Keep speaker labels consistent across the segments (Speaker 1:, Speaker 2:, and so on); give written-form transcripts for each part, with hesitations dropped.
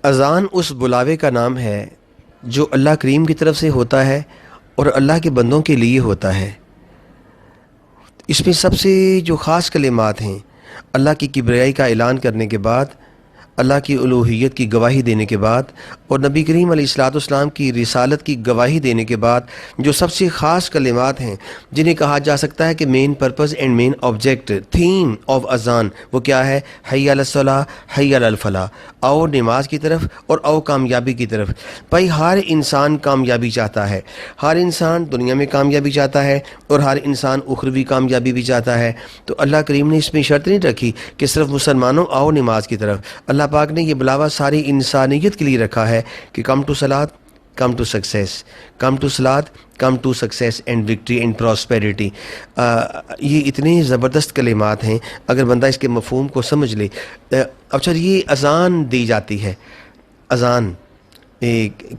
Speaker 1: اذان اس بلاوے کا نام ہے جو اللہ کریم کی طرف سے ہوتا ہے اور اللہ کے بندوں کے لیے ہوتا ہے۔ اس میں سب سے جو خاص کلمات ہیں، اللہ کی کبریائی کا اعلان کرنے کے بعد، اللہ کی الوہیت کی گواہی دینے کے بعد اور نبی کریم علیہ الصلوۃ والسلام کی رسالت کی گواہی دینے کے بعد جو سب سے خاص کلمات ہیں جنہیں کہا جا سکتا ہے کہ main purpose and main object theme of اذان، وہ کیا ہے؟ حی علی الصلاۃ، حی علی الفلاح، آؤ نماز کی طرف اور آؤ کامیابی کی طرف۔ بھائی ہر انسان کامیابی چاہتا ہے، ہر انسان دنیا میں کامیابی چاہتا ہے اور ہر انسان اخروی کامیابی بھی چاہتا ہے۔ تو اللہ کریم نے اس میں شرط نہیں رکھی کہ صرف مسلمانوں آؤ نماز کی طرف۔ اللہ پاک نے یہ بلاوا ساری انسانیت کے لیے رکھا ہے کہ کم ٹو صلاۃ، come to success, come to صلاۃ، come to success and victory and prosperity. یہ اتنے زبردست کلمات ہیں، اگر بندہ اس کے مفہوم کو سمجھ لے۔ اچھا، یہ اذان دی جاتی ہے، اذان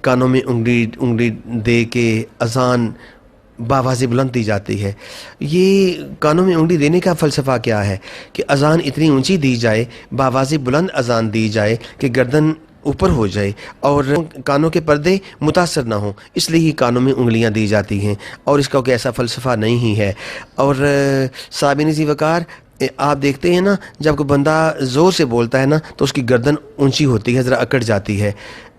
Speaker 1: کانوں میں انگلی دے کے اذان بآواز بلند دی جاتی ہے۔ یہ کانوں میں انگلی دینے کا فلسفہ کیا ہے کہ اذان اتنی اونچی دی جائے، بآواز بلند اذان دی جائے کہ گردن اوپر ہو جائے اور کانوں کے پردے متاثر نہ ہوں، اس لیے ہی کانوں میں انگلیاں دی جاتی ہیں، اور اس کا کوئی ایسا فلسفہ نہیں ہی ہے۔ اور صابن ذی وقار، آپ دیکھتے ہیں نا جب کوئی بندہ زور سے بولتا ہے نا تو اس کی گردن اونچی ہوتی ہے، ذرا اکڑ جاتی ہے۔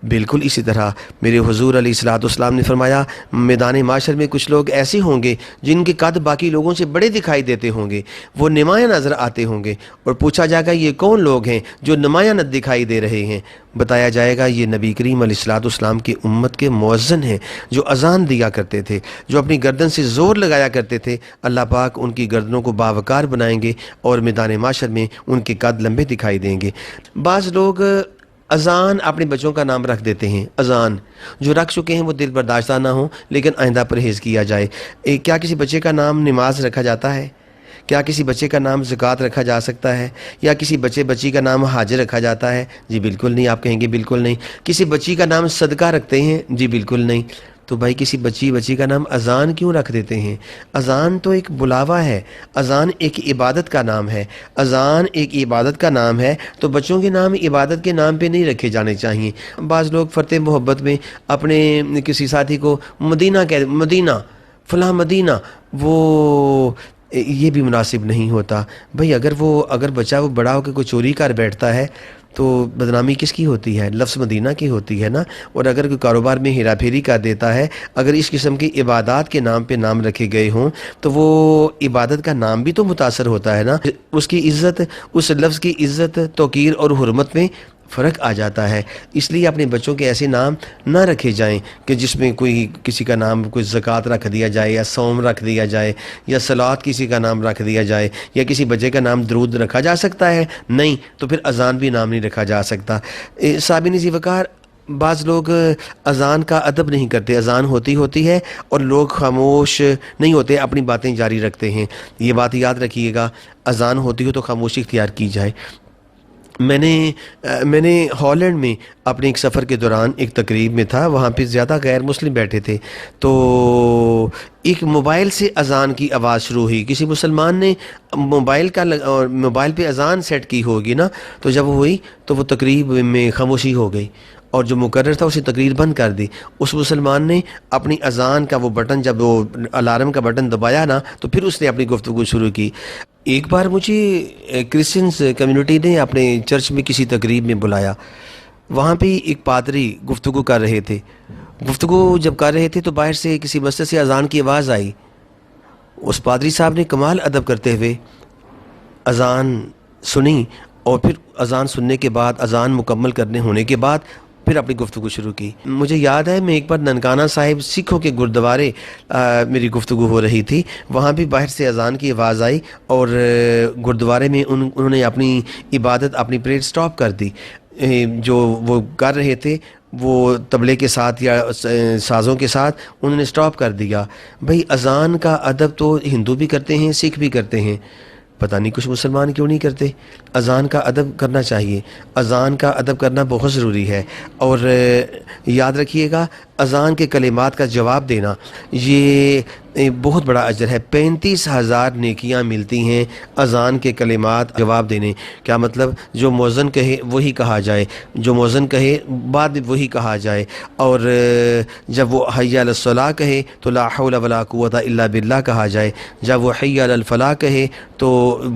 Speaker 1: بالکل اسی طرح میرے حضور علیہ الصلوۃ والسلام نے فرمایا میدان معاشر میں کچھ لوگ ایسے ہوں گے جن کے قد باقی لوگوں سے بڑے دکھائی دیتے ہوں گے، وہ نمایاں نظر آتے ہوں گے، اور پوچھا جائے گا یہ کون لوگ ہیں جو نمایاں نہ دکھائی دے رہے ہیں؟ بتایا جائے گا یہ نبی کریم علیہ الصلوۃ والسلام کی امت کے مؤذن ہیں جو اذان دیا کرتے تھے، جو اپنی گردن سے زور لگایا کرتے تھے۔ اللہ پاک ان کی گردنوں کو باوقار بنائیں گے اور میدان معاشر میں ان کے قد لمبے دکھائی دیں گے۔ بعض لوگ اذان اپنے بچوں کا نام رکھ دیتے ہیں، اذان جو رکھ چکے ہیں وہ دل برداشتہ نہ ہوں، لیکن آئندہ پرہیز کیا جائے۔ کیا کسی بچے کا نام نماز رکھا جاتا ہے؟ کیا کسی بچے کا نام زکوٰۃ رکھا جا سکتا ہے؟ یا کسی بچی کا نام حاج رکھا جاتا ہے؟ جی بالکل نہیں۔ آپ کہیں گے بالکل نہیں۔ کسی بچی کا نام صدقہ رکھتے ہیں؟ جی بالکل نہیں۔ تو بھائی کسی بچی کا نام اذان کیوں رکھ دیتے ہیں؟ اذان تو ایک بلاوا ہے، اذان ایک عبادت کا نام ہے، اذان ایک عبادت کا نام ہے، تو بچوں کے نام عبادت کے نام پہ نہیں رکھے جانے چاہیے۔ بعض لوگ فرتے محبت میں اپنے کسی ساتھی کو مدینہ مدینہ فلاں مدینہ، وہ یہ بھی مناسب نہیں ہوتا۔ بھئی اگر بچہ وہ بڑا ہو کے کوئی چوری کر بیٹھتا ہے تو بدنامی کس کی ہوتی ہے؟ لفظ مدینہ کی ہوتی ہے نا۔ اور اگر کوئی کاروبار میں ہیرا پھیری کر دیتا ہے، اگر اس قسم کی عبادات کے نام پہ نام رکھے گئے ہوں تو وہ عبادت کا نام بھی تو متاثر ہوتا ہے نا۔ اس کی عزت، اس لفظ کی عزت، توقیر اور حرمت میں فرق آ جاتا ہے۔ اس لیے اپنے بچوں کے ایسے نام نہ رکھے جائیں کہ جس میں کسی کا نام کوئی زکوٰۃ رکھ دیا جائے، یا صوم رکھ دیا جائے، یا صلوات کسی کا نام رکھ دیا جائے، یا کسی بچے کا نام درود رکھا جا سکتا ہے؟ نہیں، تو پھر اذان بھی نام نہیں رکھا جا سکتا۔ صابن ذی وقار، بعض لوگ اذان کا ادب نہیں کرتے، اذان ہوتی ہے اور لوگ خاموش نہیں ہوتے، اپنی باتیں جاری رکھتے ہیں۔ یہ بات یاد رکھیے گا، اذان ہوتی ہو تو خاموشی اختیار کی جائے۔ میں نے ہالینڈ میں اپنے ایک سفر کے دوران ایک تقریب میں تھا، وہاں پہ زیادہ غیر مسلم بیٹھے تھے، تو ایک موبائل سے اذان کی آواز شروع ہوئی۔ کسی مسلمان نے موبائل پہ اذان سیٹ کی ہوگی نا، تو جب وہ ہوئی تو وہ تقریب میں خاموشی ہو گئی، اور جو مقرر تھا اسے تقریر بند کر دی۔ اس مسلمان نے اپنی اذان کا وہ بٹن، جب وہ الارم کا بٹن دبایا نا، تو پھر اس نے اپنی گفتگو شروع کی۔ ایک بار مجھے کرسچنز کمیونٹی نے اپنے چرچ میں کسی تقریب میں بلایا، وہاں پہ ایک پادری گفتگو کر رہے تھے۔ گفتگو جب کر رہے تھے تو باہر سے کسی مسجد سے اذان کی آواز آئی۔ اس پادری صاحب نے کمال ادب کرتے ہوئے اذان سنی، اور پھر اذان سننے کے بعد، اذان مکمل کرنے ہونے کے بعد پھر اپنی گفتگو شروع کی۔ مجھے یاد ہے میں ایک بار ننکانہ صاحب سکھوں کے گردوارے میری گفتگو ہو رہی تھی، وہاں بھی باہر سے اذان کی آواز آئی، اور گردوارے میں انہوں نے اپنی عبادت، اپنی پریئر سٹاپ کر دی۔ جو وہ کر رہے تھے وہ طبلے کے ساتھ یا سازوں کے ساتھ انہوں نے سٹاپ کر دیا۔ بھئی اذان کا ادب تو ہندو بھی کرتے ہیں، سکھ بھی کرتے ہیں، پتہ نہیں کچھ مسلمان کیوں نہیں کرتے۔ اذان کا ادب کرنا چاہیے، اذان کا ادب کرنا بہت ضروری ہے۔ اور یاد رکھیے گا، اذان کے کلمات کا جواب دینا، یہ بہت بڑا اجر ہے، 35,000 نیکیاں ملتی ہیں اذان کے کلمات جواب دینے۔ کیا مطلب؟ جو مؤذن کہے وہی کہا جائے، جو مؤذن کہے بعد میں وہی کہا جائے، اور جب وہ حی علی الصلاۃ کہے تو لا حول ولا قوت الا باللہ کہا جائے، جب وہ حی علی الفلاح کہے تو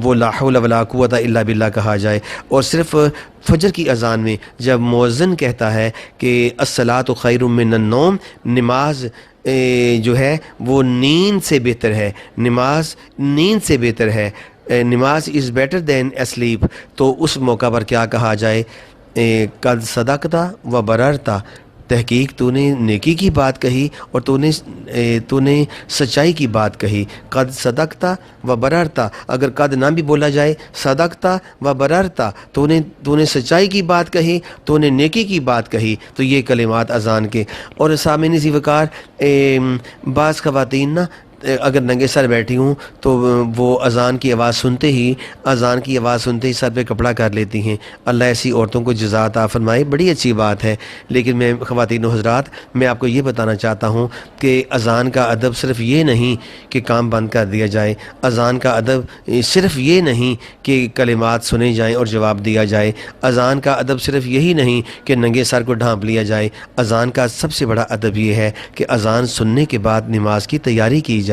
Speaker 1: وہ لا حول ولا قوت الا باللہ کہا جائے۔ اور صرف فجر کی اذان میں جب مؤذن کہتا ہے کہ الصلاۃ خیر من النوم، نماز جو ہے وہ نیند سے بہتر ہے، نماز نیند سے بہتر ہے، نماز از بیٹر دین اسلیپ، تو اس موقع پر کیا کہا جائے؟ قد صدقتا و بررتا، تحقیق تو نے نیکی کی بات کہی اور تو نے سچائی کی بات کہی۔ قد صدقتا و بررتا، اگر قد نہ بھی بولا جائے، صدقتا و بررتا، تو نے سچائی کی بات کہی، تو نے نیکی کی بات کہی، تو یہ کلمات اذان کے۔ اور سامعین ذی وقار، بعض خواتین نا اگر ننگے سر بیٹھی ہوں تو وہ اذان کی آواز سنتے ہی سر پہ کپڑا کر لیتی ہیں۔ اللہ ایسی عورتوں کو جزا عطا فرمائے، بڑی اچھی بات ہے۔ لیکن میں خواتین و حضرات، میں آپ کو یہ بتانا چاہتا ہوں کہ اذان کا ادب صرف یہ نہیں کہ کام بند کر دیا جائے، اذان کا ادب صرف یہ نہیں کہ کلمات سنے جائیں اور جواب دیا جائے، اذان کا ادب صرف یہی نہیں کہ ننگے سر کو ڈھانپ لیا جائے، اذان کا سب سے بڑا ادب یہ ہے کہ اذان سننے کے بعد نماز کی تیاری کی جائے۔